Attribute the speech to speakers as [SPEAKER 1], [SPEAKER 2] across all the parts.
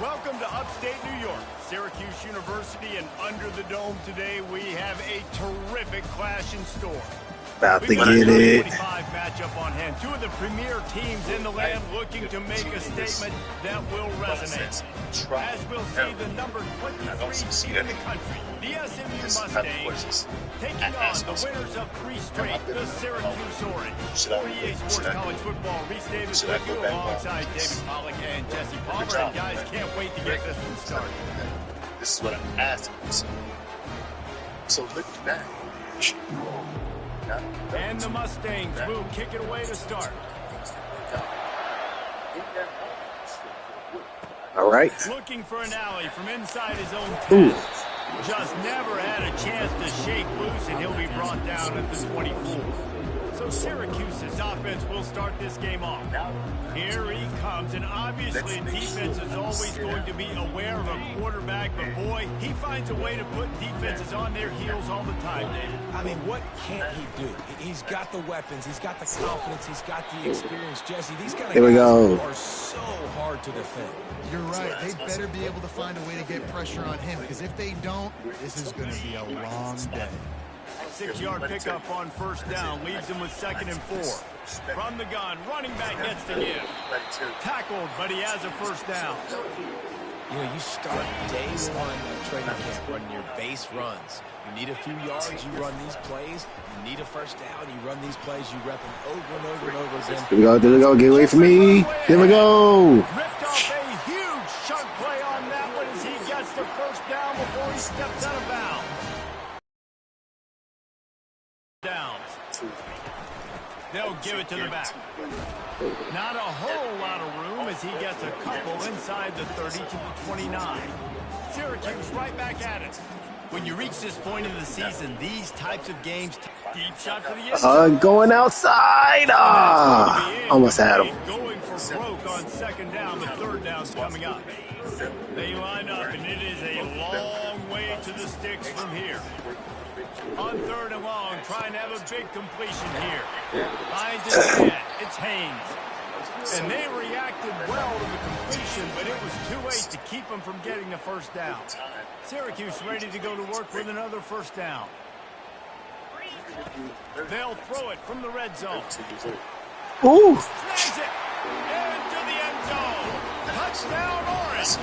[SPEAKER 1] Welcome to upstate New York, Syracuse University, and under the dome today we have a terrific clash in store.
[SPEAKER 2] About to get it.
[SPEAKER 1] Matchup on hand. Two of the premier teams in the land looking to make a statement that will resonate. As we'll see, the number 23 team in the country, the SMU Mustangs, taking on the winners of 3 straight, the Syracuse Orange. 48 Sports College Football, Reese Davis with you alongside David Pollack and Jesse Palmer. And guys, can't wait to get this one started.
[SPEAKER 3] This is what I'm asking. So look at that.
[SPEAKER 1] And the Mustangs will kick it away to start.
[SPEAKER 2] All right.
[SPEAKER 1] Looking for an alley from inside his own 10. Just never had a chance to shake loose, and he'll be brought down at the 24. So Syracuse's offense will start this game off. Here he comes, and obviously defense is always going to be aware of a quarterback, but boy, he finds a way to put defenses on their heels all the time, David.
[SPEAKER 4] I mean, what can't he do? He's got the weapons, he's got the confidence, he's got the experience. Jesse, these kind of guys are so hard to defend.
[SPEAKER 5] You're right. They better be able to find a way to get pressure on him, because if they don't, this is going to be a long day.
[SPEAKER 1] 6-yard pickup on first down leaves him with 2nd and 4. From the gun, running back gets the give. Tackled, but he has a first down.
[SPEAKER 4] You know, you start day one of training camp running your base runs. You need a few yards, you run these plays. You need a first down, you run these plays. You rep them over and over and over again.
[SPEAKER 2] There we go. Get away from me. Here we go.
[SPEAKER 1] Ripped off a huge chunk play on that one as he gets the first down before he steps out of bounds. They'll give it to the back. Not a whole lot of room as he gets a couple inside the 30 to the 29. Syracuse right back at it. When you reach this point in the season, these types of games, deep shot for the end.
[SPEAKER 2] Going outside. Almost had him.
[SPEAKER 1] Going for broke on 2nd down, but 3rd down's coming up. They line up, and it is a long way to the sticks from here. On 3rd and long, trying to have a big completion here. Finds his man. It's Haynes. And they reacted well to the completion, but it was too late to keep them from getting the first down. Syracuse ready to go to work with another first down. They'll throw it from the red zone.
[SPEAKER 2] Ooh.
[SPEAKER 1] Snags it. Into the end zone. Touchdown, Orange.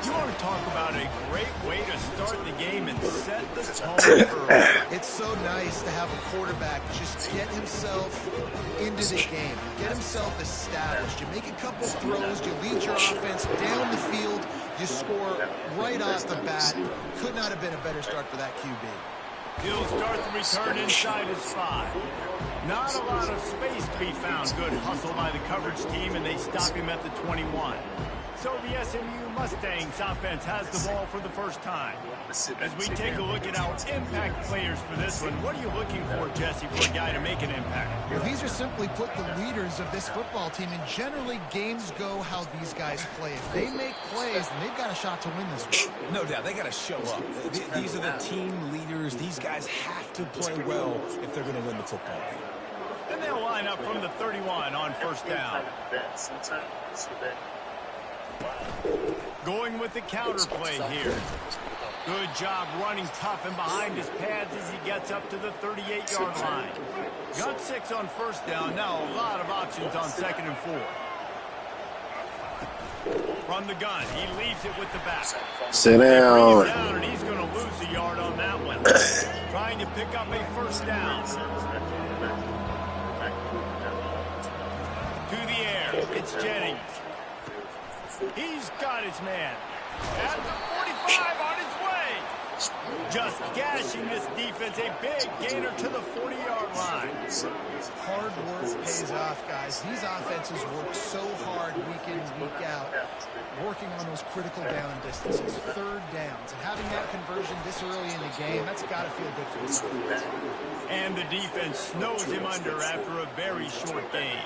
[SPEAKER 1] You want to talk about a great way to start the game and set the tone early.
[SPEAKER 5] It's so nice to have a quarterback just get himself into the game, get himself established. You make a couple throws, you lead your offense down the field, you score right off the bat. Could not have been a better start for that QB.
[SPEAKER 1] He'll start the return inside his 5. Not a lot of space to be found. Good hustle by the coverage team, and they stop him at the 21. So the SMU Mustangs offense has the ball for the first time. As we take a look at our impact players for this one, what are you looking for, Jesse, for a guy to make an impact?
[SPEAKER 5] Well, these are simply put the leaders of this football team, and generally games go how these guys play. If they make plays, then they've got a shot to win this one.
[SPEAKER 4] No doubt, they got to show up. These are the team leaders. These guys have to play well if they're going to win the football game.
[SPEAKER 1] And they'll line up from the 31 on first down. Going with the counter play here. Good job running tough and behind his pads as he gets up to the 38-yard line. Got 6 on first down. Now a lot of options on 2nd and 4. From the gun, he leaves it with the back.
[SPEAKER 2] Sit down.
[SPEAKER 1] And he's going to lose a yard on that one. Trying to pick up a first down. To the air, it's Jennings. He's got his man. At the 45 on his way. Just gashing this defense. A big gainer to the 40-yard line.
[SPEAKER 5] Hard work pays off, guys. These offenses work so hard week in, week out, working on those critical down distances, 3rd downs. And having that conversion this early in the game, that's got to feel good for the defense.
[SPEAKER 1] And the defense snows him under after a very short game.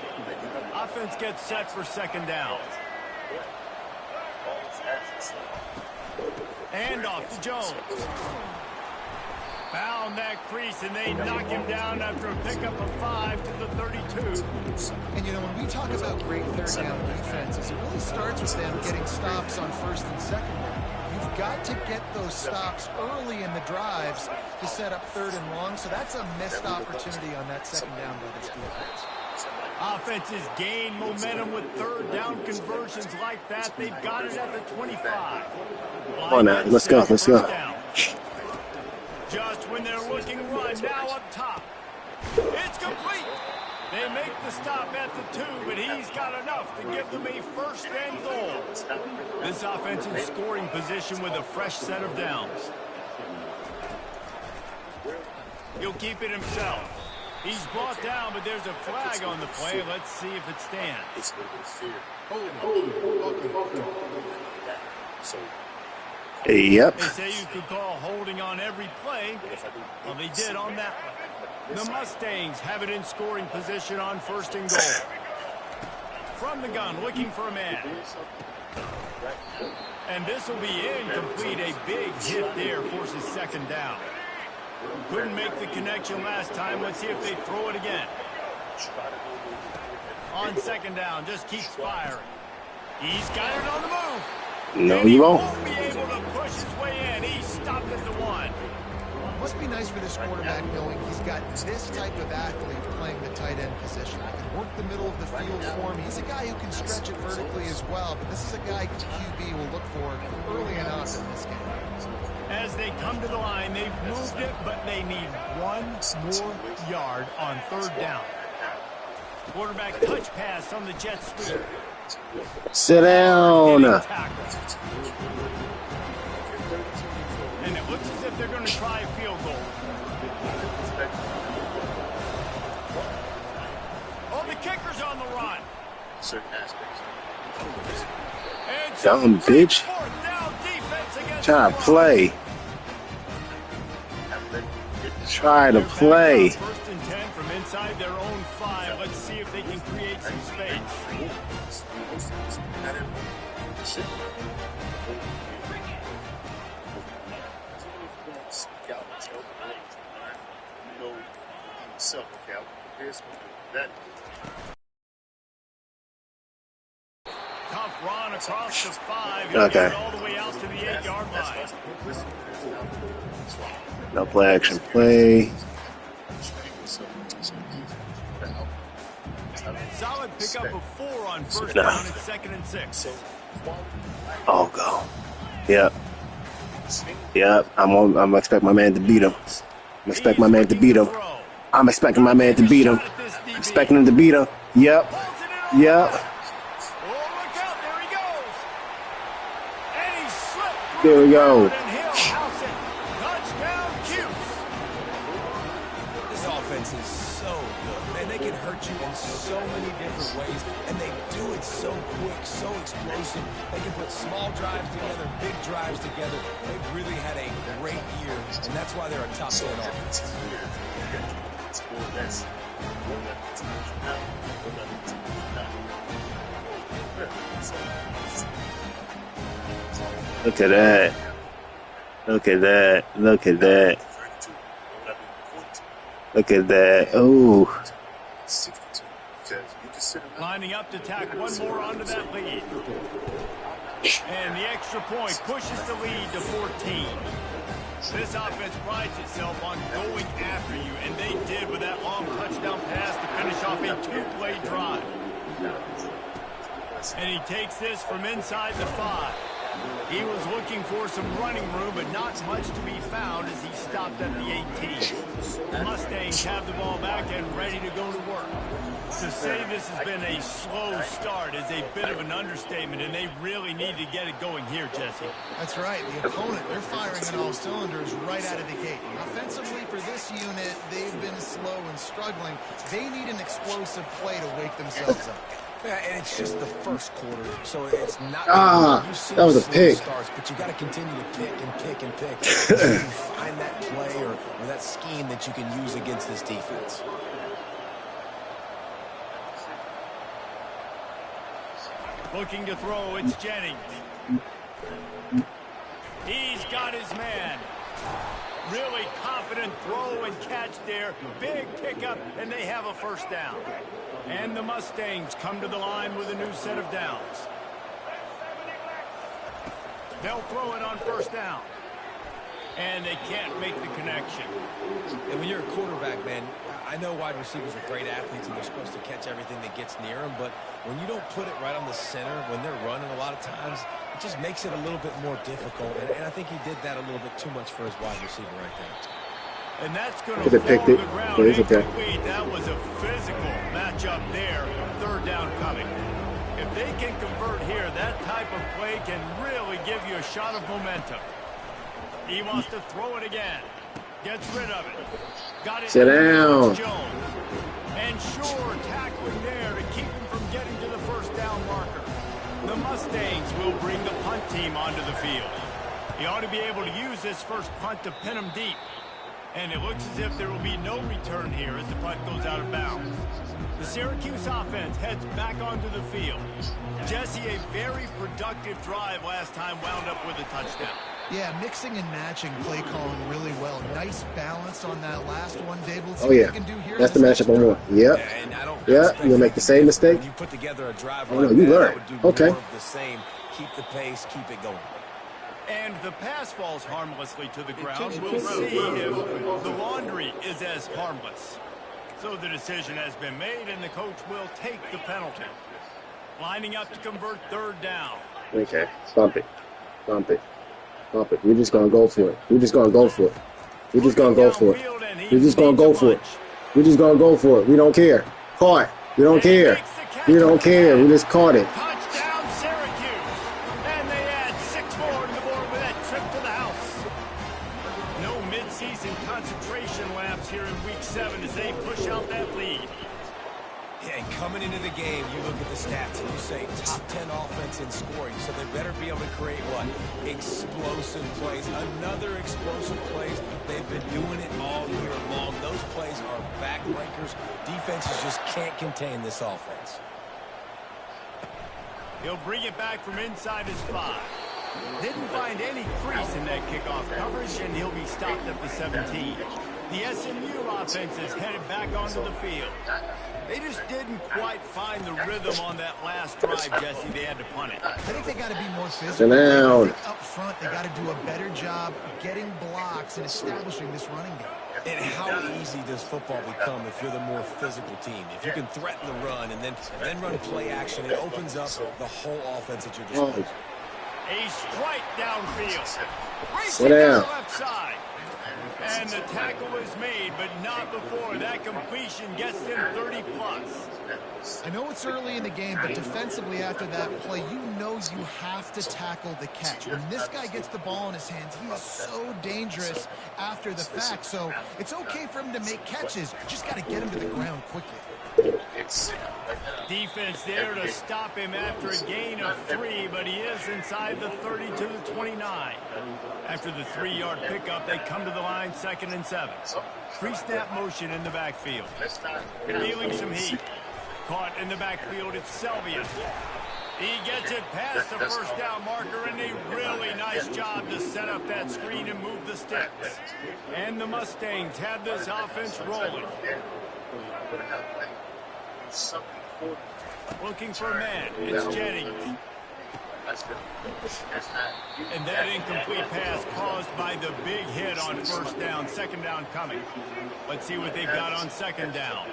[SPEAKER 1] Offense gets set for 2nd down. And off to Jones. Found that crease, and they knock him down after a pickup of 5 to the 32.
[SPEAKER 5] And, you know, when we talk about great third down defenses, it really starts with them getting stops on first and second down. You've got to get those stops early in the drives to set up third and long, so that's a missed opportunity on that second down by this defense.
[SPEAKER 1] Offenses gain momentum with third down conversions like that. They've got it at the 25.
[SPEAKER 2] Come on now, let's go, let's go.
[SPEAKER 1] Just when they're looking run, now up top. It's complete. They make the stop at the 2, but he's got enough to give them a first and goal. This offense in scoring position with a fresh set of downs. He'll keep it himself. He's brought down, but there's a flag on the play. Let's see if it stands.
[SPEAKER 2] Yep.
[SPEAKER 1] They say you could call holding on every play. Well, they did on that one. The Mustangs have it in scoring position on first and goal. From the gun, looking for a man. And this will be incomplete. A big hit there forces second down. Couldn't make the connection last time. Let's see if they throw it again. On second down, just keeps firing. He's got it on the move.
[SPEAKER 2] No, you won't.
[SPEAKER 1] Won't be able to push his way in. He stopped at the 1.
[SPEAKER 5] Must be nice for this quarterback knowing he's got this type of athlete playing the tight end position. He can work the middle of the field for him. He's a guy who can stretch it vertically as well, but this is a guy QB will look for early and often in this game.
[SPEAKER 1] As they come to the line, they've moved it, but they need one more yard on third down. Quarterback touch pass on the jet sweep.
[SPEAKER 2] Sit down.
[SPEAKER 1] And it looks as if they're going to try a field goal. Oh, the kicker's on the run. And
[SPEAKER 2] Dumb bitch. Try to play. Try to play.
[SPEAKER 1] First and 10 from inside their own 5. Let's see if they can create some space. Tough run across the 5. He'll
[SPEAKER 2] Okay.
[SPEAKER 1] get it all the way out to the 8-yard line.
[SPEAKER 2] No play action play.
[SPEAKER 1] Solid pickup of 4 on first down and second and 6.
[SPEAKER 2] Oh, go. Yep. Yep. I'm expecting my man to beat him. I'm expecting my man to beat him. I'm expecting my man to beat him. Expecting him to beat him. Yep. Yep.
[SPEAKER 1] Oh, look out, there he goes. And he slipped
[SPEAKER 2] There we go.
[SPEAKER 1] and he'll house it. Touchdown, Cuse.
[SPEAKER 4] This offense is so good, man. They can hurt you in so many different ways, and they do it so quick, so explosive. They can put small drives together, big drives together. They've really had a great year, and that's why they're a top 10 offense.
[SPEAKER 2] Look at that. Look at that. Look at that. Look at that. Oh.
[SPEAKER 1] Lining up to tack one more onto that lead. And the extra point pushes the lead to 14. This offense prides itself on going after you, and they did with that long touchdown pass to finish off a 2-play drive. And he takes this from inside the 5. He was looking for some running room, but not much to be found as he stopped at the 18. Mustangs have the ball back and ready to go to work. To say this has been a slow start is a bit of an understatement, and they really need to get it going here, Jesse.
[SPEAKER 5] That's right. The opponent, they're firing on all cylinders right out of the gate. Offensively for this unit, they've been slow and struggling. They need an explosive play to wake themselves up.
[SPEAKER 4] Yeah, and it's just the first quarter, so it's not.
[SPEAKER 2] That was a pick.
[SPEAKER 4] Starts, but you got to continue to pick and pick and pick. Until you find that play or that scheme that you can use against this defense.
[SPEAKER 1] Looking to throw, it's Jennings. He's got his man. Really confident throw and catch there. Big pickup, and they have a first down. And the Mustangs come to the line with a new set of downs. They'll throw it on first down. And they can't make the connection.
[SPEAKER 4] And when you're a quarterback, man, I know wide receivers are great athletes and they're supposed to catch everything that gets near them, but when you don't put it right on the center, when they're running a lot of times, it just makes it a little bit more difficult. And I think he did that a little bit too much for his wide receiver right there.
[SPEAKER 1] And that's going to fall to the ground. That was a physical matchup there. Third down coming. If they can convert here, that type of play can really give you a shot of momentum. He wants to throw it again. Gets rid of it. Got it.
[SPEAKER 2] Sit down.
[SPEAKER 1] Jones. And sure, tackling there to keep him from getting to the first down marker. The Mustangs will bring the punt team onto the field. He ought to be able to use this first punt to pin him deep. And it looks as if there will be no return here as the punt goes out of bounds. The Syracuse offense heads back onto the field. Jesse, a very productive drive last time, wound up with a touchdown.
[SPEAKER 5] Yeah, mixing and matching play calling really well. Nice balance on that last one, David. Let's see
[SPEAKER 2] Oh, yeah.
[SPEAKER 5] what we can do here.
[SPEAKER 2] That's the matchup I want. Yep. Yeah, you'll make the same mistake.
[SPEAKER 4] When you put together a drive
[SPEAKER 2] Oh,
[SPEAKER 4] like
[SPEAKER 2] no, you
[SPEAKER 4] that,
[SPEAKER 2] learn.
[SPEAKER 4] I would do
[SPEAKER 2] Okay.
[SPEAKER 4] more of the same. Keep the pace, keep it going.
[SPEAKER 1] And the pass falls harmlessly to the ground. We'll see if the laundry is as harmless. So the decision has been made, and the coach will take the penalty. Lining up to convert third down.
[SPEAKER 2] Okay, bump it. Bump it. Bump it. We're just going to go for it. We're just going to go for it. We're just going to go for it. We're just going to go for it. We're just going to go for it. We don't care. Caught. We don't care. We don't care. We just caught it.
[SPEAKER 1] Touchdown, Syracuse. And they add 6 more to the board with that trip to the house. No midseason concentration laps here in Week 7 as they push out that lead.
[SPEAKER 4] Yeah, and coming into the game, you look at the stats and you say top 10 offense in scoring, so they better be able to create what? Explosive plays. Another explosive plays. They've been doing it all year long. Those plays are backbreakers. Defenses just can't contain this offense.
[SPEAKER 1] He'll bring it back from inside his 5. Didn't find any crease in that kickoff coverage, and he'll be stopped at the 17. The SMU offense is headed back onto the field. They just didn't quite find the rhythm on that last drive, Jesse. They had to punt it.
[SPEAKER 5] I think they got to be more
[SPEAKER 2] Sit
[SPEAKER 5] physical.
[SPEAKER 2] down.
[SPEAKER 5] Up front, they got to do a better job getting blocks and establishing this running game.
[SPEAKER 4] And how easy does football become if you're the more physical team? If you can threaten the run and then run play action, it opens up the whole offense at your disposal.
[SPEAKER 1] A strike downfield.
[SPEAKER 2] Sit
[SPEAKER 1] Racing down
[SPEAKER 2] down.
[SPEAKER 1] the left side. And the tackle is made, but not before that completion gets them 30+.
[SPEAKER 5] I know it's early in the game, but defensively after that play, you know you have to tackle the catch. When this guy gets the ball in his hands, he is so dangerous after the fact. So it's okay for him to make catches. You just got to get him to the ground quickly.
[SPEAKER 1] Defense there to stop him after a gain of 3, but he is inside the 30 to the 29. After the 3-yard pickup, they come to the line 2nd and 7. Pre-snap motion in the backfield. Feeling some heat. Caught in the backfield, it's Selvia. He gets it past the first down marker, and a really nice job to set up that screen and move the sticks. And the Mustangs have this offense rolling. Looking for a man. It's Jennings. And that incomplete pass caused by the big hit on first down. 2nd down coming. Let's see what they've got on 2nd down.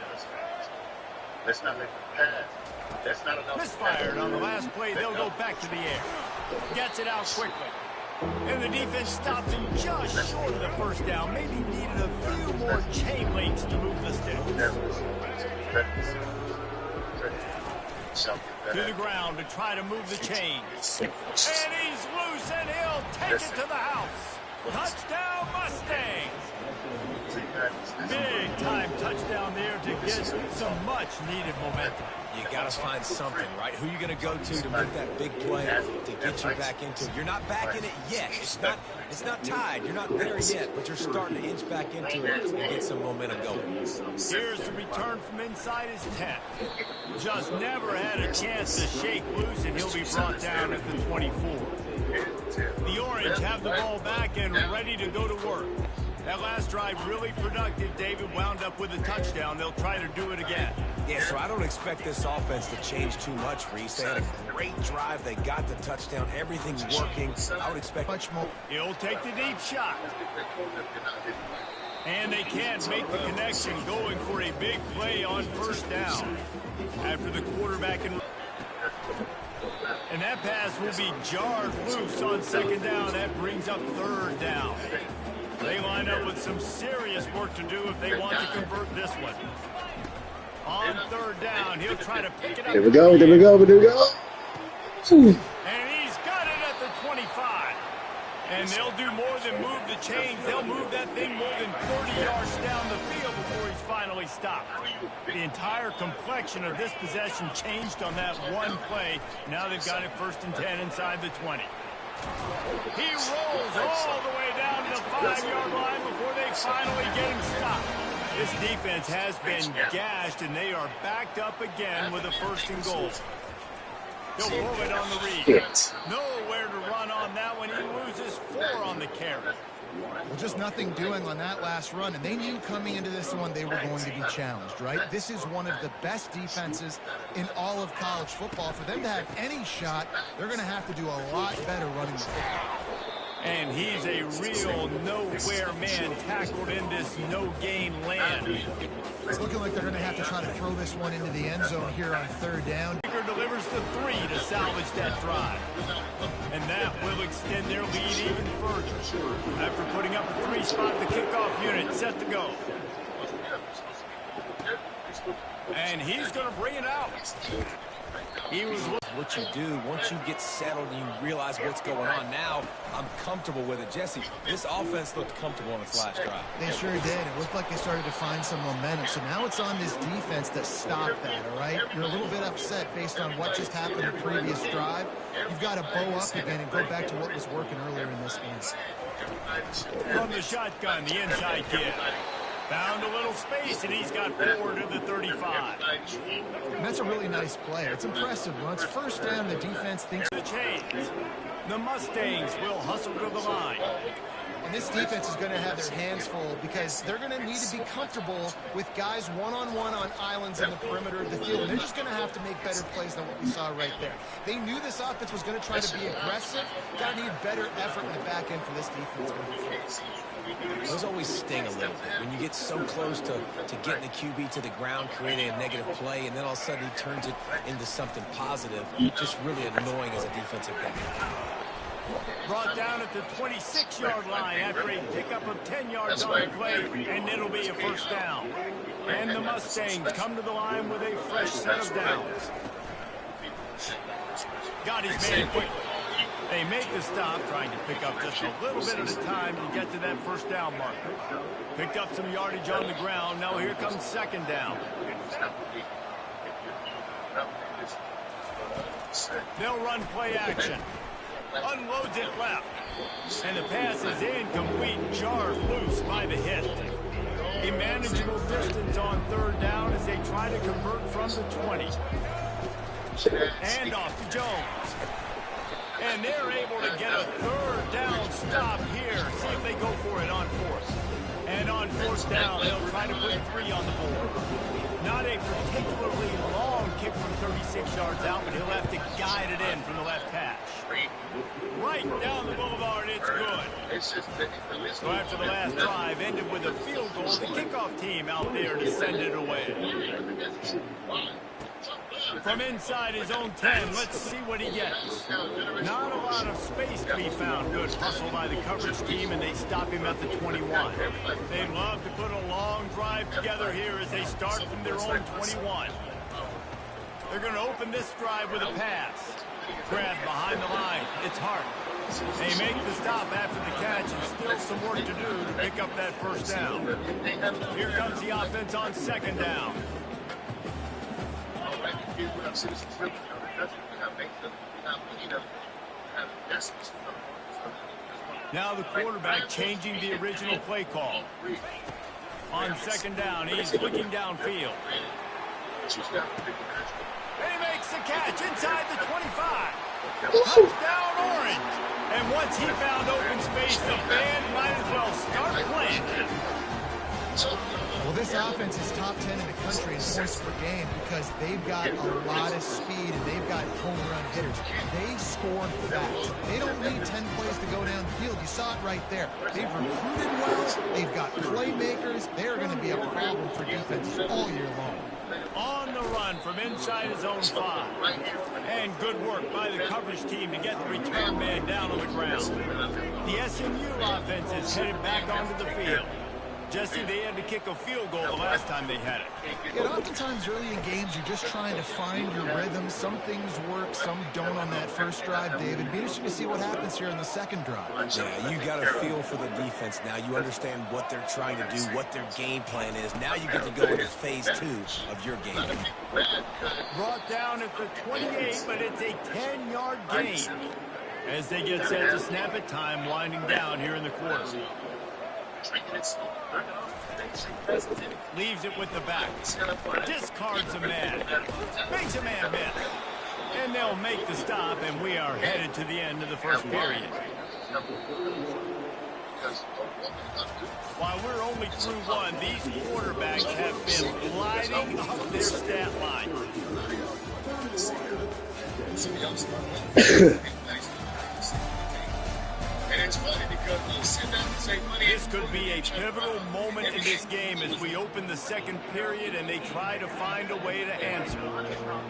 [SPEAKER 1] Misfired on the last play. They'll go back to the air. Gets it out quickly. And the defense stops him just short of the first down. Maybe needed a few more chain links to move the sticks. To the ground to try to move the chains. And he's loose, and he'll take it to the house. Touchdown, Mustangs. Big time touchdown there to get some much needed momentum.
[SPEAKER 4] You got to find something, right? Who are you going to go to make that big play to get you back into it? You're not back in it yet. It's not tied. You're not there yet, but you're starting to inch back into it and get some momentum going.
[SPEAKER 1] Here's the return from inside his 10. Just never had a chance to shake loose, and he'll be brought down at the 24. The Orange have the ball back and ready to go to work. That last drive really productive. David wound up with a touchdown. They'll try to do it again.
[SPEAKER 4] Yeah, so I don't expect this offense to change too much, Reese. They had a great drive. They got the touchdown. Everything's working. I would expect
[SPEAKER 5] Much more.
[SPEAKER 1] He'll take the deep shot. And they can't make the connection, going for a big play on first down. After the quarterback and that pass will be jarred loose on second down. That brings up third down. They line up with some serious work to do if they want to convert this one. On third down, he'll try to pick it up.
[SPEAKER 2] There we go, there we go, there we go.
[SPEAKER 1] And he's got it at the 25. And they'll do more than move the chains. They'll move that thing more than 30 yards down the field before he's finally stopped. The entire complexion of this possession changed on that one play. Now they've got it 1st and 10 inside the 20. He rolls all the way down to the 5-yard line before they finally get him stopped. This defense has been gashed, and they are backed up again with a 1st and goal. He'll roll it on the read. Nowhere to run on that one. He loses 4 on the carry.
[SPEAKER 5] Well, just nothing doing on that last run, and they knew coming into this one they were going to be challenged, right? This is one of the best defenses in all of college football. For them to have any shot, they're going to have to do a lot better running the football.
[SPEAKER 1] And he's a real nowhere man tackled in this no-gain land.
[SPEAKER 5] It's looking like they're going to have to try to throw this one into the end zone here on third down.
[SPEAKER 1] Baker delivers the 3 to salvage that drive. And that will extend their lead even further. After putting up a 3-spot, the kickoff unit set to go. And he's going to bring it out. He was
[SPEAKER 4] what you do once you get settled and you realize what's going on. Now I'm comfortable with it. Jesse, this offense looked comfortable on its last drive.
[SPEAKER 5] They sure did. It looked like they started to find some momentum. So now it's on this defense to stop that, all right? You're a little bit upset based on what just happened the previous drive. You've got to bow up again and go back to what was working earlier in this game.
[SPEAKER 1] From the shotgun, the inside kid. Found a little space, and he's got 4 to the 35.
[SPEAKER 5] And that's a really nice play. It's impressive. Once first down, the defense thinks
[SPEAKER 1] the chains. The Mustangs will hustle to the line.
[SPEAKER 5] And this defense is going to have their hands full because they're going to need to be comfortable with guys one-on-one on islands in the perimeter of the field. And they're just going to have to make better plays than what we saw right there. They knew this offense was going to try to be aggressive. Got to need better effort in the back end for this defense.
[SPEAKER 4] Those always sting a little bit. When you get so close to getting the QB to the ground, creating a negative play, and then all of a sudden he turns it into something positive, just really annoying as a defensive guy.
[SPEAKER 1] Brought down at the 26-yard line after a pickup of 10 yards on the play, and it'll be a first down. And the Mustangs come to the line with a fresh set of downs. Got his man quick. They make the stop, trying to pick up just a little bit at a time to get to that first down marker. Picked up some yardage on the ground. Now here comes second down. They'll run play action. Unloads it left. And the pass is incomplete, jarred loose by the hit. A manageable distance on third down as they try to convert from the 20. And off to Jones. And they're able to get a third down stop here. See if they go for it on fourth. And on fourth down, they'll try to put 3 on the board. Not a particularly long kick from 36 yards out, but he'll have to guide it in from the left hash. Right down the boulevard, it's good. So after the last drive ended with a field goal, the kickoff team out there to send it away. From inside his own 10, let's see what he gets. Not a lot of space to be found. Good hustle by the coverage team, and they stop him at the 21. They'd love to put a long drive together here as they start from their own 21. They're going to open this drive with a pass. Grab behind the line. It's Hart. They make the stop after the catch, and still some work to do to pick up that first down. Here comes the offense on second down. Now the quarterback changing the original play call. On second down, he's looking downfield. And he makes the catch inside the 25. Touchdown Orange. And once he found open space, the band might as well start playing.
[SPEAKER 5] This offense is top 10 in the country in points per game because they've got a lot of speed and they've got home run hitters. They score fast. They don't need 10 plays to go down the field. You saw it right there. They've recruited well. They've got playmakers. They're going to be a problem for defenses all year long.
[SPEAKER 1] On the run from inside his own 5. And good work by the coverage team to get the return man down on the ground. The SMU offense is headed back onto the field. Jesse, they had to kick a field goal the last time they had it.
[SPEAKER 5] And oftentimes early in games, you're just trying to find your rhythm. Some things work, some don't on that first drive, David. Be interesting to see what happens here in the second drive.
[SPEAKER 4] Yeah, you got a feel for the defense now. You understand what they're trying to do, what their game plan is. Now you get to go into phase 2 of your game.
[SPEAKER 1] Brought down at the 28, but it's a 10-yard gain. As they get set to snap it, time winding down here in the quarter. Leaves it with the back. Discards a man. Makes a man miss. And they'll make the stop, and we are headed to the end of the first period. While we're only through one, these quarterbacks have been lighting up their stat line.
[SPEAKER 3] And it's funny because we'll sit down and say money.
[SPEAKER 1] This could be a pivotal moment in this game as we open the second period and they try to find a way to answer.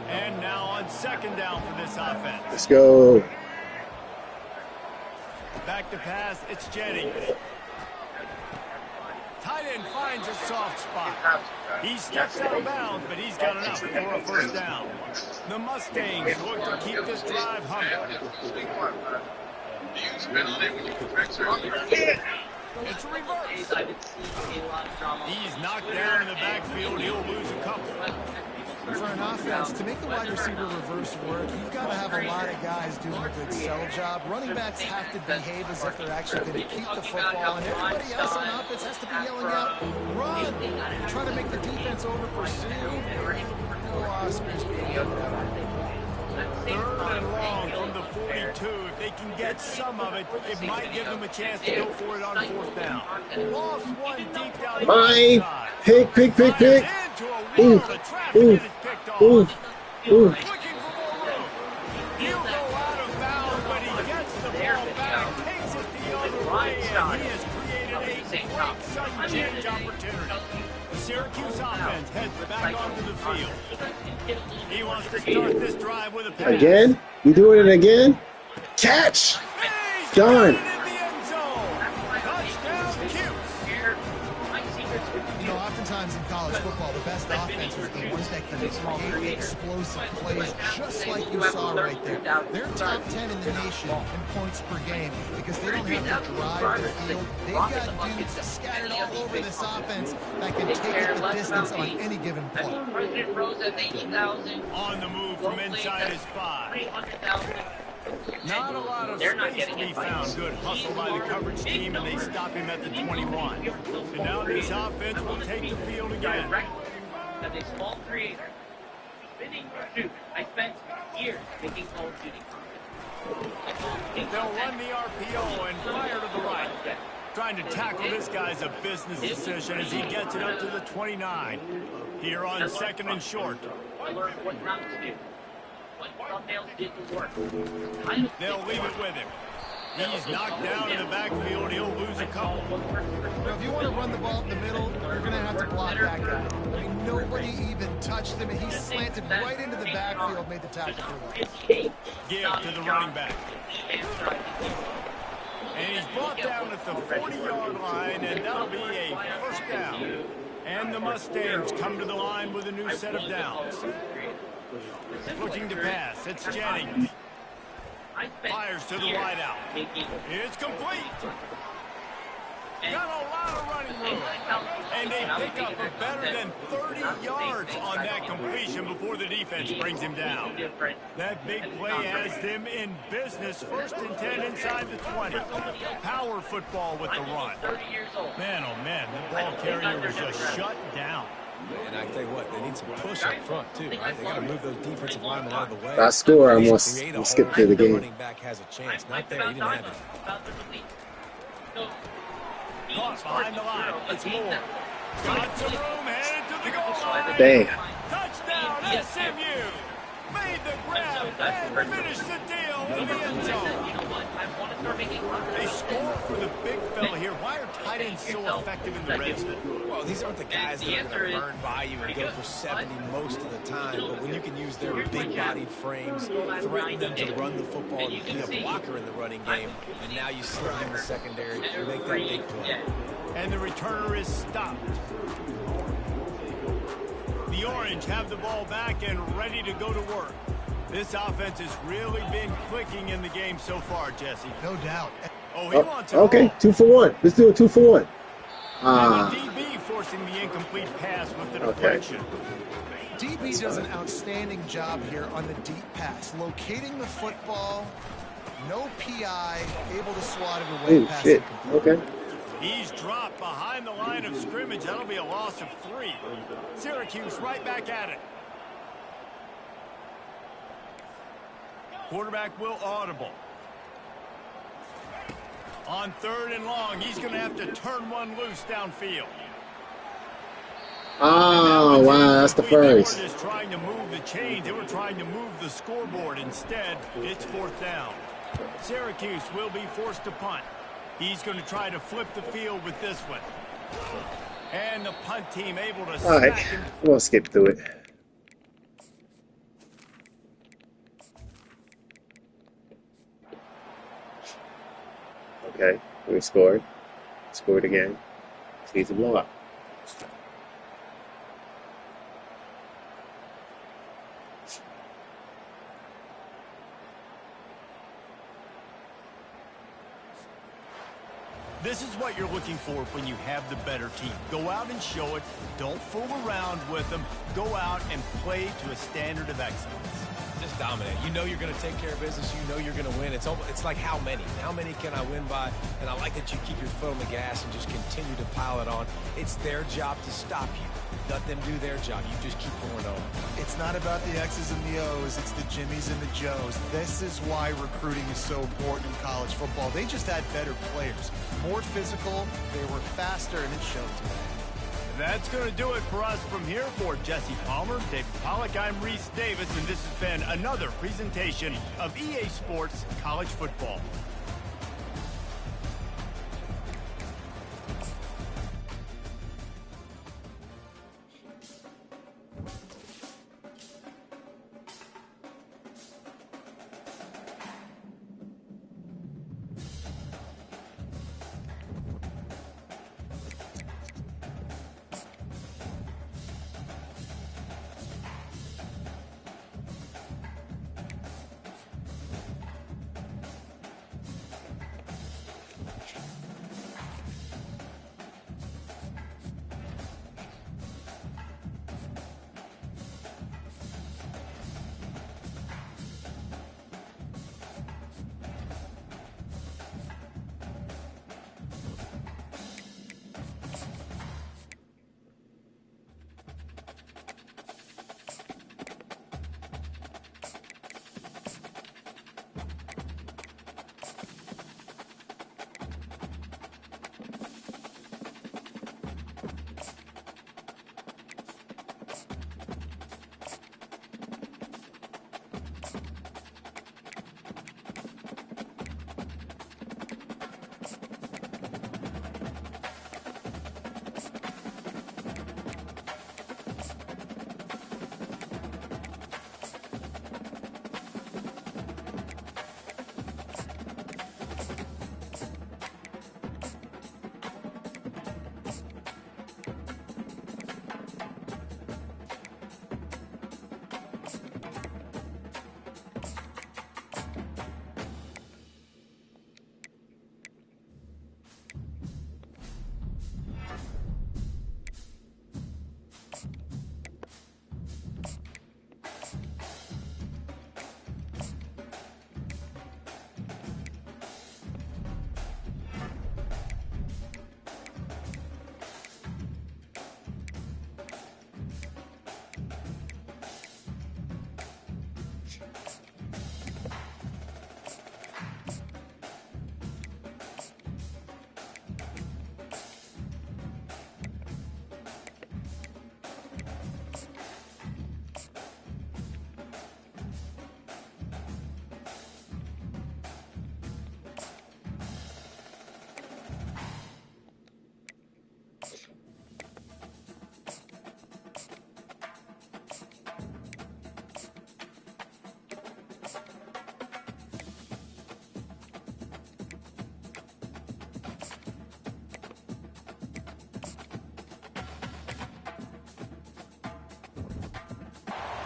[SPEAKER 1] And now on second down for this offense.
[SPEAKER 2] Let's go.
[SPEAKER 1] Back to pass, it's Jennings. Tight end finds a soft spot. He steps out of bounds, but he's got enough for a first down. The Mustangs look to keep this drive humming.
[SPEAKER 3] It's
[SPEAKER 1] a reverse. He's knocked down in the backfield. He'll lose a couple.
[SPEAKER 5] For an offense, to make the wide receiver reverse work, you've got to have a lot of guys doing a good sell job. Running backs have to behave as if they're actually going to keep the football, and everybody else on offense has to be yelling out, run! Trying to make the defense over-pursue. No Oscars being yelled out.
[SPEAKER 1] Third and long from the 42. If they can get some of it, it might give them a chance to go for it on fourth down. Lost one deep down the
[SPEAKER 2] Mine.
[SPEAKER 1] side.
[SPEAKER 2] Pick.
[SPEAKER 1] Into a world of traffic and it's picked off. Looking for more room. He'll go out of bounds, but he gets the ball back, takes it the other way, and he has created a great sudden change opportunity. The Syracuse offense heads back onto the field. He wants to start this drive with a pass.
[SPEAKER 2] Again? You doing it again? Catch! Done.
[SPEAKER 5] You know, oftentimes in college football, the best offenses are the ones that can create explosive plays, just like you saw right there. They're top 10 in the nation in points per game because they don't have to drive the field. They've got dudes scattered all over this offense that can take it the distance on any given play.
[SPEAKER 1] On the move from inside his 5. Not a lot of space to be found. Good hustle by the coverage team, and they stop him at the 21. And now this offense will take the field again.
[SPEAKER 6] As a small creator, spinning shoot, I spent years making Call of Duty.
[SPEAKER 1] They'll run the RPO and fire to the right. Trying to tackle this guy's a business decision as he gets it up to the 29. Here on second and short.
[SPEAKER 6] I learned what not to do.
[SPEAKER 1] They'll leave it with him. He's knocked down in the backfield. He'll lose a couple.
[SPEAKER 5] Now, if you want to run the ball up the middle, you're going to have to block that guy. I mean, nobody even touched him, and he slanted right into the backfield, made the tackle for him.
[SPEAKER 1] Give to the running back. And he's brought down at the 40-yard line, and that'll be a first down. And the Mustangs come to the line with a new set of downs. Looking to pass. It's Jennings. Fires to the wide out. It's complete. Got a lot of running room. And they pick up a better than 30 yards on that completion before the defense brings him down. That big play has them in business. First and 10 inside the 20. Power football with the run. Man, oh man, the ball carrier was just shut down.
[SPEAKER 4] And I tell you what, they need some push up front too, right? They got to move those defensive linemen out of the way.
[SPEAKER 2] If I score, I'm going to skip through the game.
[SPEAKER 4] Running back has a chance. Not there, he didn't have it.
[SPEAKER 1] Caught behind the line. It's Moore. Got some room, headed to the goal line.
[SPEAKER 2] Damn.
[SPEAKER 1] Touchdown, SMU. Made the grab and finished the deal in the end zone. They score for the big fella here. Why are tight ends so effective in the red zone?
[SPEAKER 4] Well, these aren't the guys that are going to burn by you and go for 70 most of the time, but when you can use their big-bodied frames, threaten them to run the football and be a blocker in the running game, and now you slip in the secondary and make that big play.
[SPEAKER 1] And the returner is stopped. The Orange have the ball back and ready to go to work. This offense has really been clicking in the game so far, Jesse.
[SPEAKER 5] No doubt.
[SPEAKER 1] Oh, he wants it
[SPEAKER 2] okay,
[SPEAKER 1] all.
[SPEAKER 2] 2 for 1. Let's do a 2 for 1.
[SPEAKER 1] And the DB forcing the incomplete pass with the deflection.
[SPEAKER 5] DB does an outstanding job here on the deep pass, locating the football, no PI, able to swat it away.
[SPEAKER 2] Oh, shit. Okay.
[SPEAKER 1] He's dropped behind the line of scrimmage. That'll be a loss of 3. Syracuse right back at it. Quarterback will audible. On 3rd and long, he's going to have to turn one loose downfield.
[SPEAKER 2] Oh, wow, that's the first.
[SPEAKER 1] They were just trying to move the chains. They were trying to move the scoreboard. Instead, it's 4th down. Syracuse will be forced to punt. He's going to try to flip the field with this one. And the punt team able to
[SPEAKER 2] All right, we'll skip through it. Okay, we scored. Scored again. Needs a blowout.
[SPEAKER 1] This is what you're looking for when you have the better team. Go out and show it. Don't fool around with them. Go out and play to a standard of excellence.
[SPEAKER 4] Just dominate. You know you're going to take care of business. You know you're going to win. It's like how many? How many can I win by? And I like that you keep your foot on the gas and just continue to pile it on. It's their job to stop you. Let them do their job. You just keep going on.
[SPEAKER 5] It's not about the X's and the O's. It's the Jimmies and the Joes. This is why recruiting is so important in college football. They just had better players. More physical, they were faster, and it showed today.
[SPEAKER 1] That's going to do it for us from here. For Jesse Palmer, David Pollack, I'm Reese Davis, and this has been another presentation of EA Sports College Football.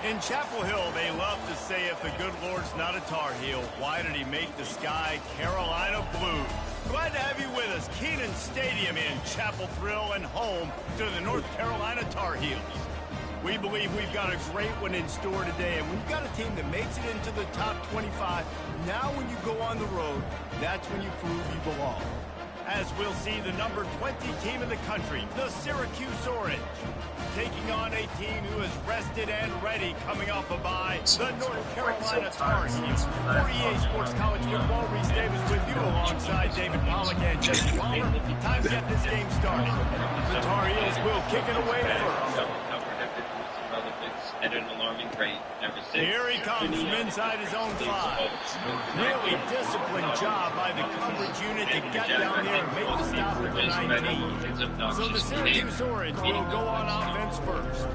[SPEAKER 1] In Chapel Hill, they love to say if the good Lord's not a Tar Heel, why did he make the sky Carolina blue? Glad to have you with us. Kenan Stadium in Chapel Thrill and home to the North Carolina Tar Heels. We believe we've got a great one in store today, and we've got a team that makes it into the top 25. Now when you go on the road, that's when you prove you belong. As we'll see the number 20 team in the country, the Syracuse Orange, taking on a team who is rested and ready coming off a bye, the North Carolina Tar Heels. For EA Sports College Football, Reese Davis with you alongside David Pollack and Jesse Palmer. Time to get this game started. The Tar Heels will kick it away first.
[SPEAKER 6] At an alarming rate.
[SPEAKER 1] Here he comes from inside his own 5. Really disciplined job by the coverage unit to get down there and make the stop at the 19. So the Syracuse Orange will go on offense first.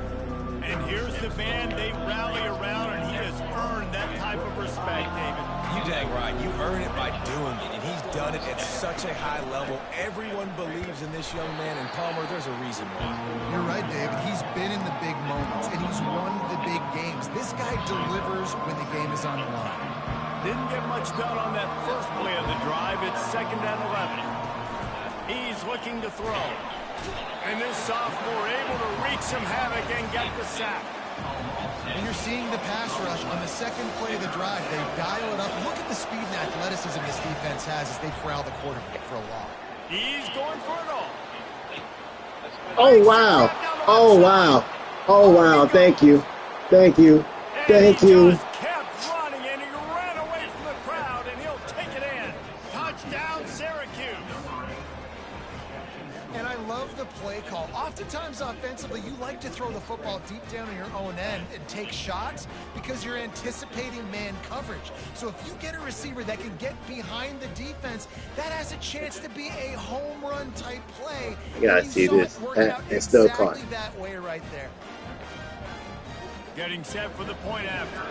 [SPEAKER 1] And here's the band they rally around, and he has earned that type of respect, David.
[SPEAKER 4] You dang right. You earn it by doing it, and he's done it at such a high level. Everyone believes in this young man, and Palmer, there's a reason why.
[SPEAKER 5] You're right, David. He's been in the big moments, and he's won the big games. This guy delivers when the game is on the line.
[SPEAKER 1] Didn't get much done on that first play of the drive. It's 2nd and 11. He's looking to throw. And this sophomore able to wreak some havoc and get the sack.
[SPEAKER 5] And you're seeing the pass rush on the second play of the drive. They dial it up. Look at the speed and athleticism this defense has as they corral the quarterback for a loss.
[SPEAKER 1] He's going for it all.
[SPEAKER 2] Oh, wow. Oh, wow. Oh, wow. Thank you. Thank you. Thank you.
[SPEAKER 1] He just kept running, and he ran away from the crowd, and he'll take it in. Touchdown, Syracuse.
[SPEAKER 5] And I love the play call. Oftentimes offensively, you like to throw the football deep down in your own end and take shots because you're anticipating man coverage. So if you get a receiver that can get behind the defense, that has a chance to be a home run type play.
[SPEAKER 2] You gotta see this. It's still caught.
[SPEAKER 5] Exactly that way right there.
[SPEAKER 1] Getting set for the point after.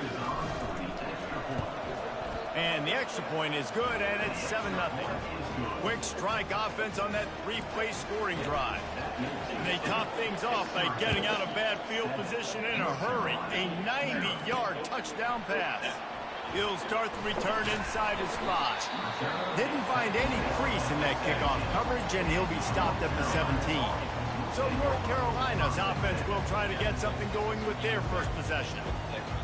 [SPEAKER 1] And the extra point is good, and it's 7-0. Quick strike offense on that 3-play scoring drive. And they top things off by getting out of bad field position in a hurry. A 90-yard touchdown pass. He'll start the return inside his 5. Didn't find any crease in that kickoff coverage, and he'll be stopped at the 17. So North Carolina's offense will try to get something going with their first possession.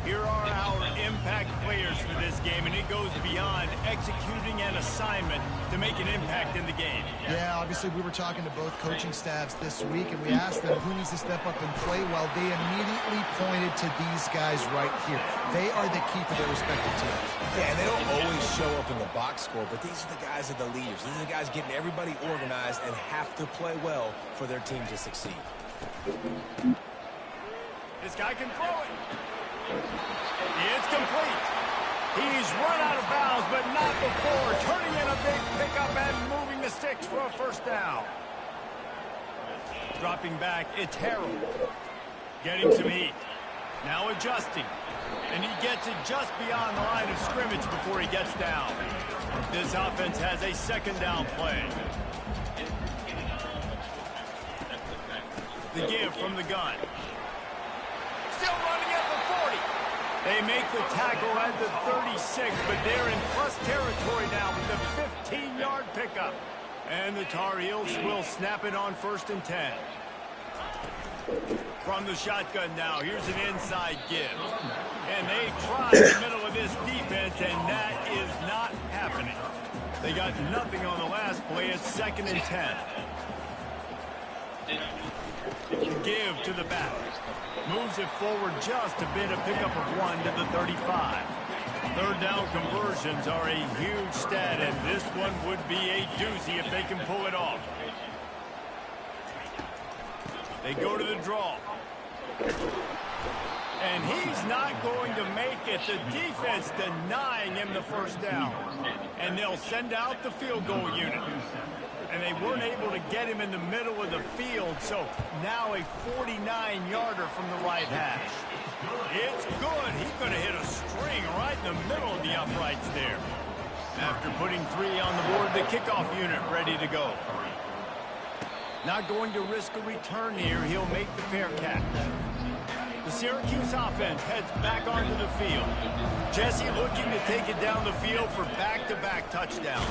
[SPEAKER 1] Here are our impact players for this game, and it goes beyond executing an assignment to make an impact in the game.
[SPEAKER 5] Yeah, obviously we were talking to both coaching staffs this week, and we asked them who needs to step up and play well. They immediately pointed to these guys right here. They are the key for their respective teams.
[SPEAKER 4] Yeah, and they don't always show up in the box score, but these are the guys that are the leaders. These are the guys getting everybody organized and have to play well for their team to succeed.
[SPEAKER 1] This guy can throw it. It's complete. He's run out of bounds, but not before. Turning in a big pickup and moving the sticks for a first down. Dropping back, it's Harold. Getting some heat. Now adjusting. And he gets it just beyond the line of scrimmage before he gets down. This offense has a 2nd down play. The give from the gun. Still running at the 40. They make the tackle at the 36, but they're in plus territory now with the 15-yard pickup. And the Tar Heels will snap it on 1st and 10. From the shotgun now, here's an inside give. And they try in the middle of this defense, and that is not happening. They got nothing on the last play. It's 2nd and 10. Give to the back. Moves it forward just a bit, a pickup of 1 to the 35. 3rd down conversions are a huge stat, and this one would be a doozy if they can pull it off. They go to the draw. And he's not going to make it. The defense denying him the first down. And they'll send out the field goal unit. And they weren't able to get him in the middle of the field, so now a 49-yarder from the right hash. It's good. He's going to hit a string right in the middle of the uprights there. After putting 3 on the board, the kickoff unit ready to go. Not going to risk a return here. He'll make the fair catch. The Syracuse offense heads back onto the field. Jesse looking to take it down the field for back-to-back touchdowns.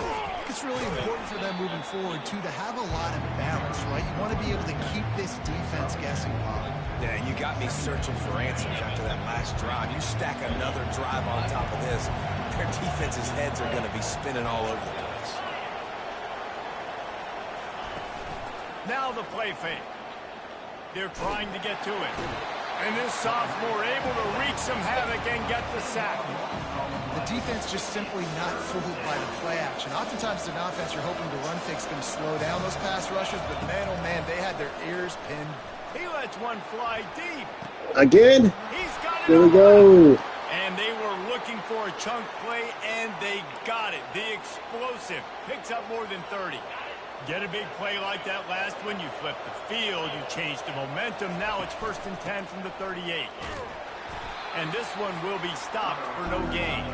[SPEAKER 5] It's really important for them moving forward, too, to have a lot of balance, right? You want to be able to keep this defense guessing, Bob.
[SPEAKER 4] Yeah, you got me searching for answers after that last drive. You stack another drive on top of this, their defense's heads are going to be spinning all over the place.
[SPEAKER 1] Now the play fake. They're trying to get to it. And this sophomore able to wreak some havoc and get the sack.
[SPEAKER 5] The defense just simply not fooled by the play action. Oftentimes, as an offense, you're hoping the run fix can slow down those pass rushers, but man, oh man, they had their ears pinned.
[SPEAKER 1] He lets one fly deep.
[SPEAKER 2] Again?
[SPEAKER 1] He's got it.
[SPEAKER 2] There we go.
[SPEAKER 1] And they were looking for a chunk play, and they got it. The explosive picks up more than 30. Get a big play like that last one, you flip the field, you change the momentum. Now it's 1st and 10 from the 38. And this one will be stopped for no gain.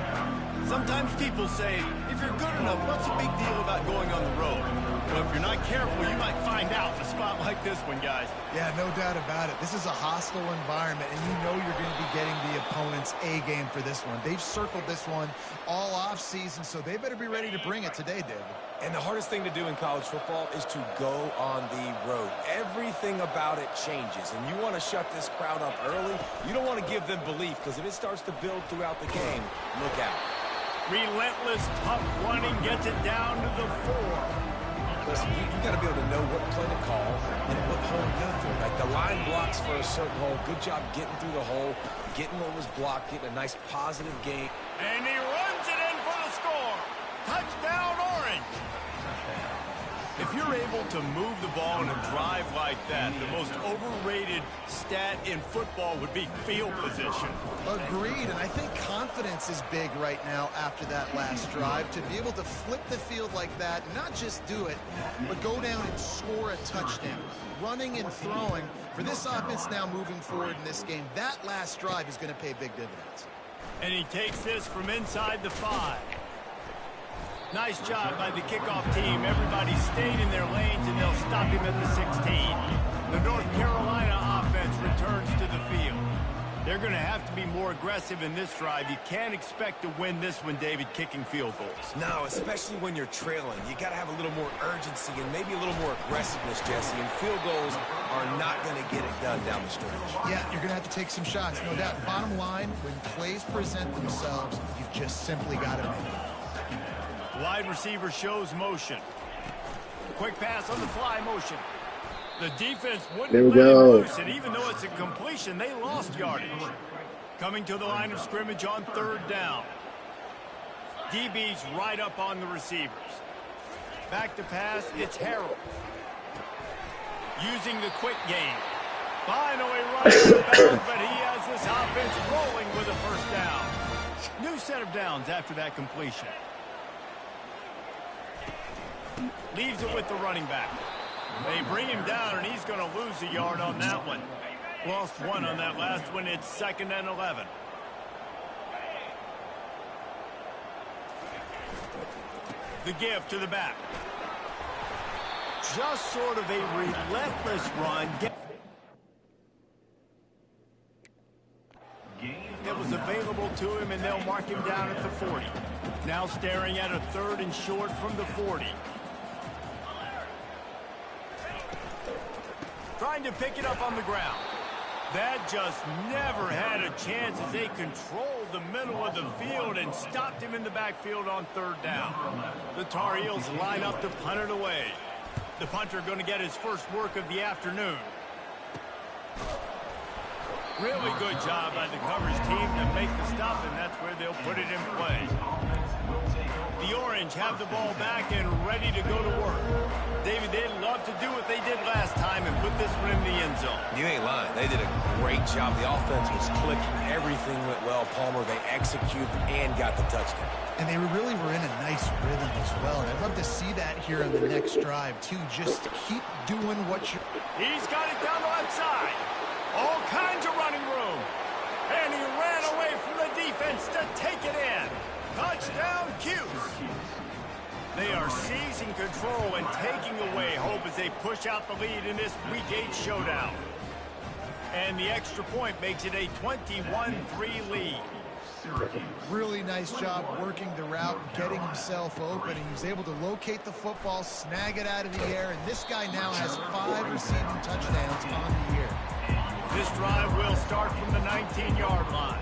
[SPEAKER 1] Sometimes people say, if you're good enough, what's the big deal about going on the road? Well, if you're not careful, you might find out in a spot like this one, guys.
[SPEAKER 5] Yeah, no doubt about it. This is a hostile environment, and you know you're going to be getting the opponent's A game for this one. They've circled this one all off season, so they better be ready to bring it today, David.
[SPEAKER 4] And the hardest thing to do in college football is to go on the road. Everything about it changes, and you want to shut this crowd up early. You don't want to give them belief, because if it starts to build throughout the game, look out.
[SPEAKER 1] Relentless, tough running gets it down to the 4.
[SPEAKER 4] Listen, you got to be able to know what play to call and what hole to go through. Like the line blocks for a certain hole. Good job getting through the hole, getting what was blocked, getting a nice positive gain.
[SPEAKER 1] And he runs it in for the score. Touchdown, Orange. If you're able to move the ball in a drive like that, the most overrated stat in football would be field position.
[SPEAKER 5] Agreed, and I think confidence is big right now after that last drive. To be able to flip the field like that, not just do it, but go down and score a touchdown. Running and throwing, for this offense now moving forward in this game, that last drive is going to pay big dividends. And
[SPEAKER 1] he takes this from inside the 5. Nice job by the kickoff team. Everybody stayed in their lanes, and they'll stop him at the 16. The North Carolina offense returns to the field. They're going to have to be more aggressive in this drive. You can't expect to win this one, David, kicking field goals.
[SPEAKER 4] No, especially when you're trailing. You got to have a little more urgency and maybe a little more aggressiveness, Jesse. And field goals are not going to get it done down the stretch.
[SPEAKER 5] Yeah, you're going to have to take some shots, no doubt. Bottom line, when plays present themselves, you just simply got to make it.
[SPEAKER 1] Wide receiver shows motion. Quick pass on the fly motion. The defense wouldn't let him loose, and even though it's a completion, they lost yardage. Coming to the line of scrimmage on 3rd down. DB's right up on the receivers. Back to pass, it's Harrell. Using the quick game. Finally running the bounds, but he has this offense rolling with a 1st down. New set of downs after that completion. Leaves it with the running back. They bring him down, and he's going to lose a yard on that one. Lost 1 on that last one. It's 2nd and 11. The give to the back. Just sort of a relentless run. That was available to him, and they'll mark him down at the 40. Now staring at a 3rd and short from the 40. Trying to pick it up on the ground. That just never had a chance as they controlled the middle of the field and stopped him in the backfield on 3rd down. The Tar Heels line up to punt it away. The punter going to get his first work of the afternoon. Really good job by the coverage team to make the stop, and that's where they'll put it in play. The Orange have the ball back and ready to go to work. David, they'd love to do what they did last time and put this one in the end zone.
[SPEAKER 4] You ain't lying. They did a great job. The offense was clicking. Everything went well. Palmer, they executed and got the touchdown.
[SPEAKER 5] And they really were in a nice rhythm as well. And I'd love to see that here on the next drive, too. Just keep doing what you...
[SPEAKER 1] He's got it down the left side. All kinds of running room. And he ran away from the defense to take it in. Touchdown, Cuse. They are seizing control and taking away hope as they push out the lead in this Week 8 showdown. And the extra point makes it a 21-3 lead.
[SPEAKER 5] Really nice job working the route and getting himself open. He was able to locate the football, snag it out of the air, and this guy now has 5 receiving touchdowns on the year.
[SPEAKER 1] This drive will start from the 19-yard line.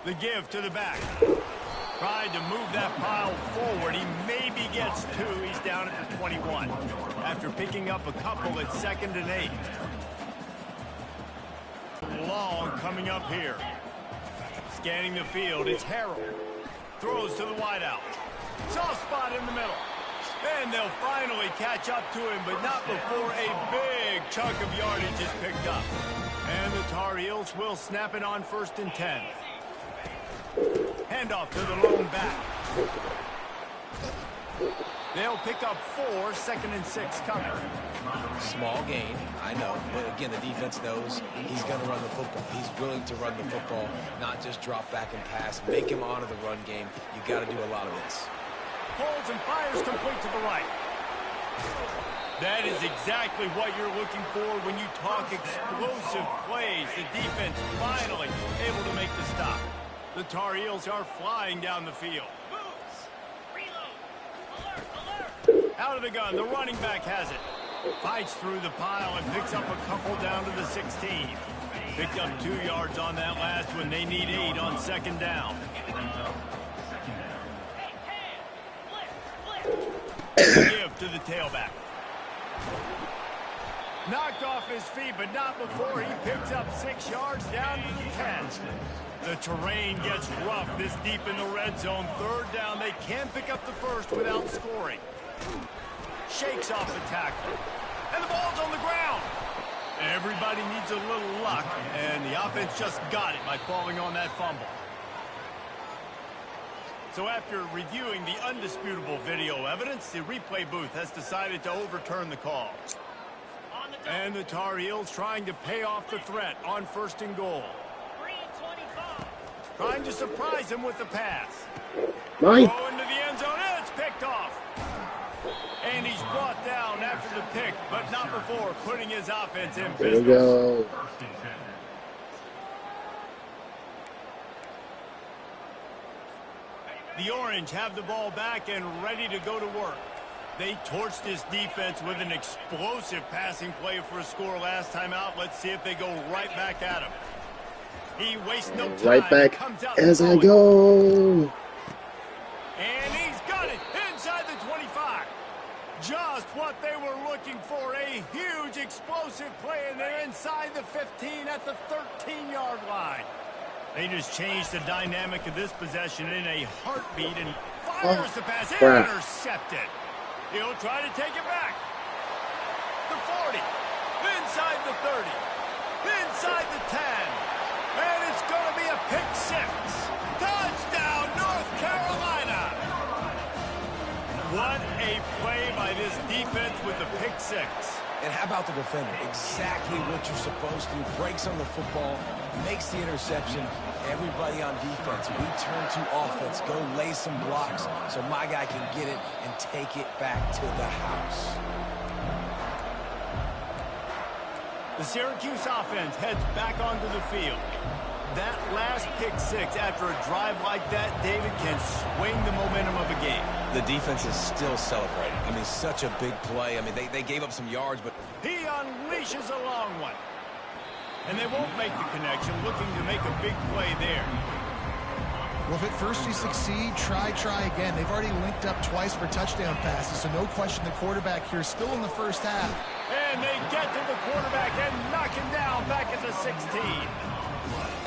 [SPEAKER 1] The give to the back. Tried to move that pile forward. He maybe gets 2. He's down at the 21 after picking up a couple at 2nd and 8. Long coming up here. Scanning the field, it's Harrell. Throws to the wideout. Soft spot in the middle. And they'll finally catch up to him, but not before a big chunk of yardage is picked up. And the Tar Heels will snap it on 1st and 10. Handoff to the lone back. They'll pick up 4, 2nd and 6 coming.
[SPEAKER 4] Small gain, I know, but again, the defense knows he's going to run the football. He's willing to run the football, not just drop back and pass. Make him honor the run game. You got to do a lot of this.
[SPEAKER 1] Pulls and fires complete to the right. That is exactly what you're looking for when you talk explosive plays. The defense finally able to make the stop. The Tar Heels are flying down the field. Out of the gun, the running back has it. Fights through the pile and picks up a couple down to the 16. Picked up 2 yards on that last one. They need 8 on 2nd down. Give to the tailback. Knocked off his feet, but not before he picks up 6 yards down to the 10. The terrain gets rough this deep in the red zone. 3rd down, they can pick up the first without scoring. Shakes off the tackle. And the ball's on the ground. Everybody needs a little luck, and the offense just got it by falling on that fumble. So after reviewing the undisputable video evidence, the replay booth has decided to overturn the call. And the Tar Heels trying to pay off the threat on 1st and goal. Trying to surprise him with the pass.
[SPEAKER 2] Mine.
[SPEAKER 1] Throw into the end zone, and it's picked off. And he's brought down after the pick, but not before putting his offense in business.
[SPEAKER 2] There we go.
[SPEAKER 1] The Orange have the ball back and ready to go to work. They torched this defense with an explosive passing play for a score last time out. Let's see if they go right back at him. He wastes no time.
[SPEAKER 2] Right back as I go.
[SPEAKER 1] And he's got it inside the 25. Just what they were looking for. A huge explosive play, and they're inside the 15 at the 13-yard line. They just changed the dynamic of this possession in a heartbeat and fires the pass. Intercepted. He'll try to take it back. The 40. Inside the 30. Inside the 10. And it's going to be a pick 6. Touchdown, North Carolina. What a play by this defense with the pick 6.
[SPEAKER 4] And how about the defender? Exactly what you're supposed to do. Breaks on the football, makes the interception. Everybody on defense, we turn to offense. Go lay some blocks so my guy can get it and take it back to the house.
[SPEAKER 1] The Syracuse offense heads back onto the field. That last pick 6 after a drive like that, David, can swing the momentum of a game.
[SPEAKER 4] The defense is still celebrating. I mean, such a big play. I mean, they gave up some yards, but
[SPEAKER 1] he unleashes a long one. And they won't make the connection, looking to make a big play there.
[SPEAKER 5] Well, if at first you succeed, try again. They've already linked up twice for touchdown passes, so no question the quarterback here is still in the first half.
[SPEAKER 1] And they get to the quarterback and knock him down back at the 16.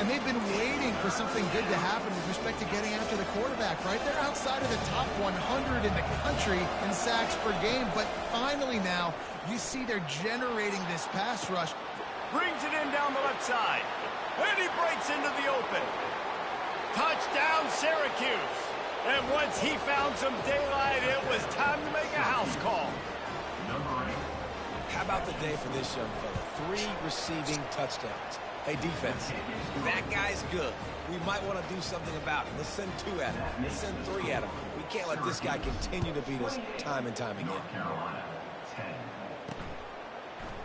[SPEAKER 5] And they've been waiting for something good to happen with respect to getting after the quarterback, right? They're outside of the top 100 in the country in sacks per game, but finally now you see they're generating this pass rush.
[SPEAKER 1] Brings it in down the left side. And he breaks into the open. Touchdown, Syracuse. And once he found some daylight, it was time to make a house call.
[SPEAKER 4] How about the day for this young fella? 3 receiving touchdowns. Hey, defense, that guy's good. We might want to do something about it. Let's send 2 at him. Let's send 3 at him. We can't let this guy continue to beat us time and time again.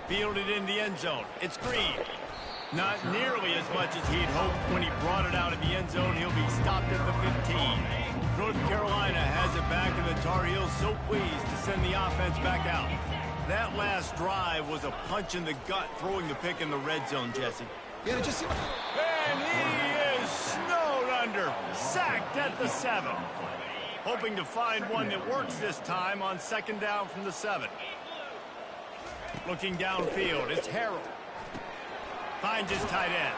[SPEAKER 1] Fielded in the end zone. It's Green. Not nearly as much as he'd hoped when he brought it out of the end zone. He'll be stopped at the 15. North Carolina has it back, and the Tar Heels so pleased to send the offense back out. That last drive was a punch in the gut, throwing the pick in the red zone, Jesse.
[SPEAKER 5] Yeah, just...
[SPEAKER 1] And he is snowed under, sacked at the 7. Hoping to find one that works this time on second down from the 7. Looking downfield, it's Harrell. Finds his tight end.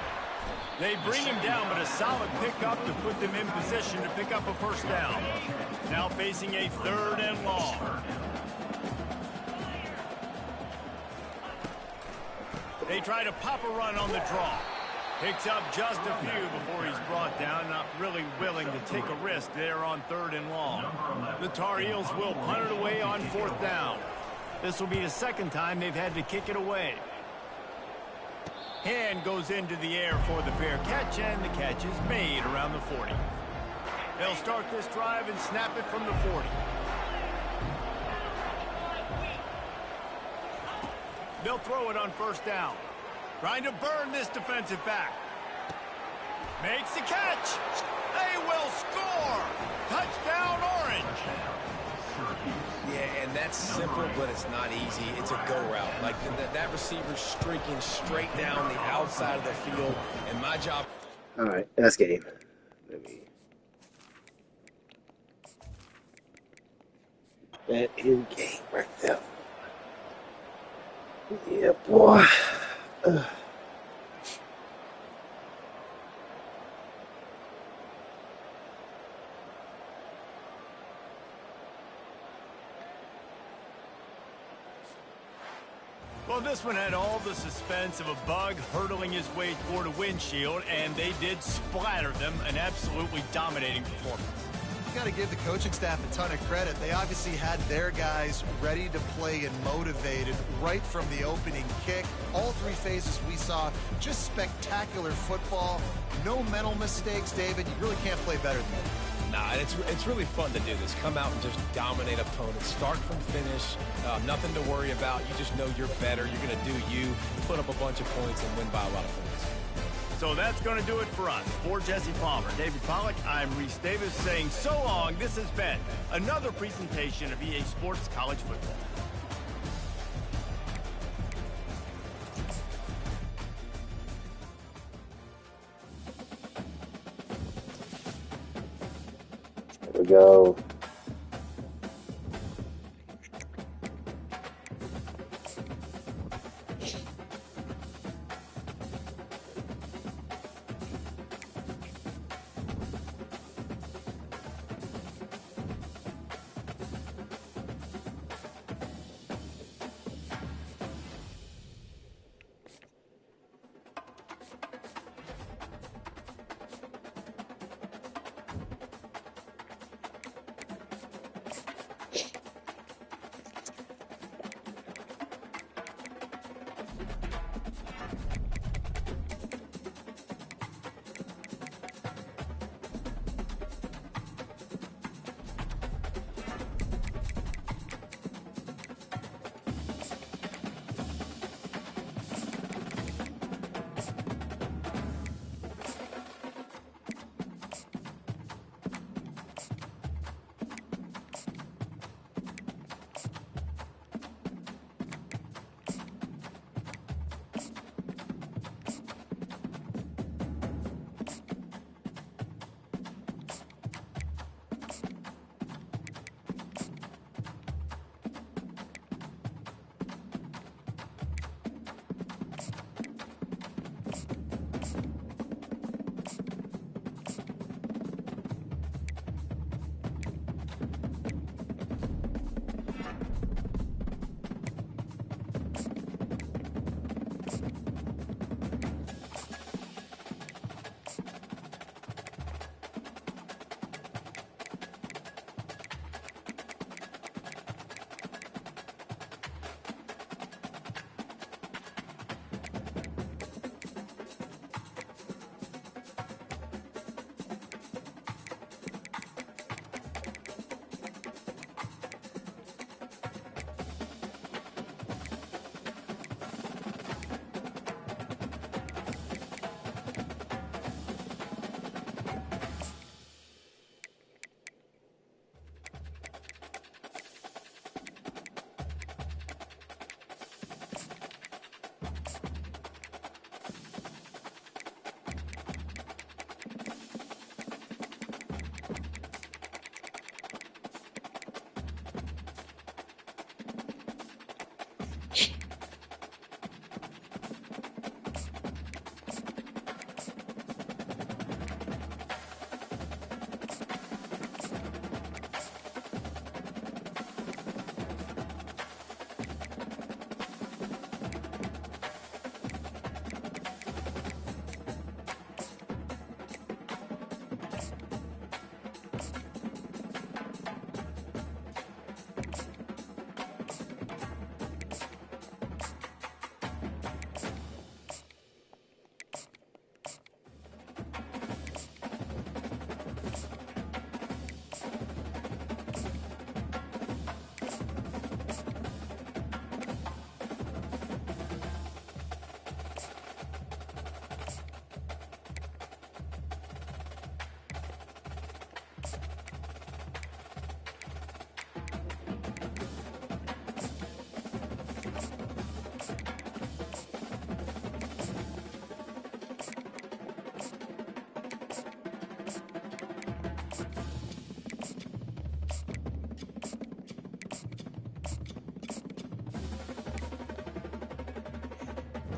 [SPEAKER 1] They bring him down, but a solid pickup to put them in position to pick up a first down. Now facing a 3rd and long. They try to pop a run on the draw. Picks up just a few before he's brought down. Not really willing to take a risk there on 3rd and long. The Tar Heels will punt it away on 4th down. This will be the 2nd time they've had to kick it away. Hand goes into the air for the fair catch, and the catch is made around the 40. They'll start this drive and snap it from the 40. They'll throw it on 1st down. Trying to burn this defensive back. Makes the catch. They will score. Touchdown, Orange.
[SPEAKER 4] Yeah, and that's simple, but it's not easy. It's a go route. Like that receiver's streaking straight down the outside of the field, and my job...
[SPEAKER 2] All right, that's game. That in game right there. Yeah, boy.
[SPEAKER 1] Well, this one had all the suspense of a bug hurtling his way toward a windshield, and they did splatter them, an absolutely dominating performance.
[SPEAKER 5] You got to give the coaching staff a ton of credit. They obviously had their guys ready to play and motivated right from the opening kick. All 3 phases we saw, just spectacular football. No mental mistakes, David. You really can't play better than that.
[SPEAKER 4] Nah, it's really fun to do this. Come out and just dominate opponents. Start from finish. Nothing to worry about. You just know you're better. You're going to do you, put up a bunch of points, and win by a lot of points.
[SPEAKER 1] So that's going to do it for us. For Jesse Palmer, David Pollack, I'm Reese Davis saying so long. This has been another presentation of EA Sports College Football.
[SPEAKER 2] There we go.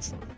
[SPEAKER 3] Evolution.